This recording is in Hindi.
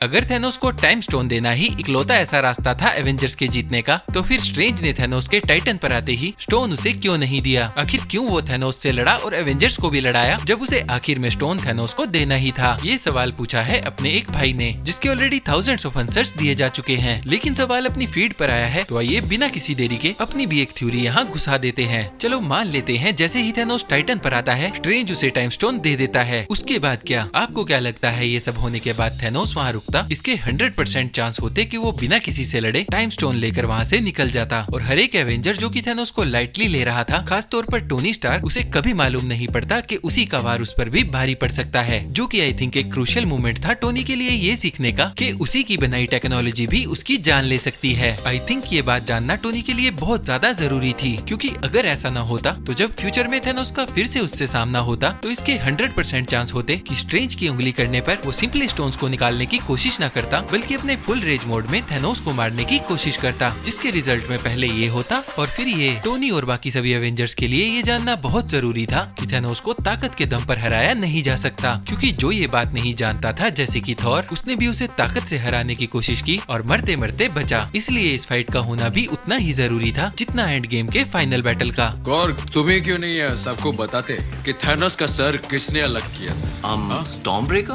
अगर थेनोस को टाइम स्टोन देना ही इकलौता ऐसा रास्ता था एवेंजर्स के जीतने का, तो फिर स्ट्रेंज ने थेनोस के टाइटन पर आते ही स्टोन उसे क्यों नहीं दिया? आखिर क्यों वो थेनोस से लड़ा और एवेंजर्स को भी लड़ाया जब उसे आखिर में स्टोन थेनोस को देना ही था? ये सवाल पूछा है अपने एक भाई ने, जिसके ऑलरेडी थाउजेंड्स ऑफ आंसर्स दिए जा चुके हैं। लेकिन सवाल अपनी फीड पर आया है, तो आइए बिना किसी देरी के अपनी भी एक थ्योरी यहाँ घुसा देते हैं। चलो मान लेते हैं जैसे ही थेनोस टाइटन पर आता है, स्ट्रेंज उसे टाइम स्टोन दे देता है। उसके बाद क्या? आपको क्या लगता है ये सब होने के बाद थेनोस वहाँ रुकता? इसके 100% चांस होते कि वो बिना किसी से लड़े टाइम स्टोन लेकर वहाँ से निकल जाता, और हर एक एवेंजर जो कि थेनोस को लाइटली ले रहा था, खास तौर पर टोनी स्टार्क, उसे कभी मालूम नहीं पड़ता कि उसी का वार उस पर भी भारी पड़ सकता है। जो कि आई थिंक एक क्रूशियल मोमेंट था टोनी के लिए ये सीखने का कि उसी की बनाई टेक्नोलॉजी भी उसकी जान ले सकती है। आई थिंक ये बात जानना टोनी के लिए बहुत ज्यादा जरूरी थी, क्योंकि अगर ऐसा ना होता तो जब फ्यूचर में थेनोस का फिर से उससे सामना होता, तो इसके 100% चांस होते कि स्ट्रेंज की उंगली करने पर वो सिंपली स्टोन्स को निकालने की कोशिश न करता, बल्कि अपने फुल रेज मोड में थेनोस को मारने की कोशिश करता, जिसके रिजल्ट में पहले ये होता और फिर ये। टोनी और बाकी सभी एवेंजर्स के लिए ये जानना बहुत जरूरी था कि थेनोस को ताकत के दम पर हराया नहीं जा सकता, क्योंकि जो ये बात नहीं जानता था, जैसे कि थॉर, उसने भी उसे ताकत से हराने की कोशिश की और मरते मरते बचा। इसलिए इस फाइट का होना भी उतना ही जरूरी था जितना एंड गेम के फाइनल बैटल का। गॉर्ग, तुम्हें क्यों नहीं है सबको बताते कि थैनोस का सर किसने अलग किया था? Storm breaker?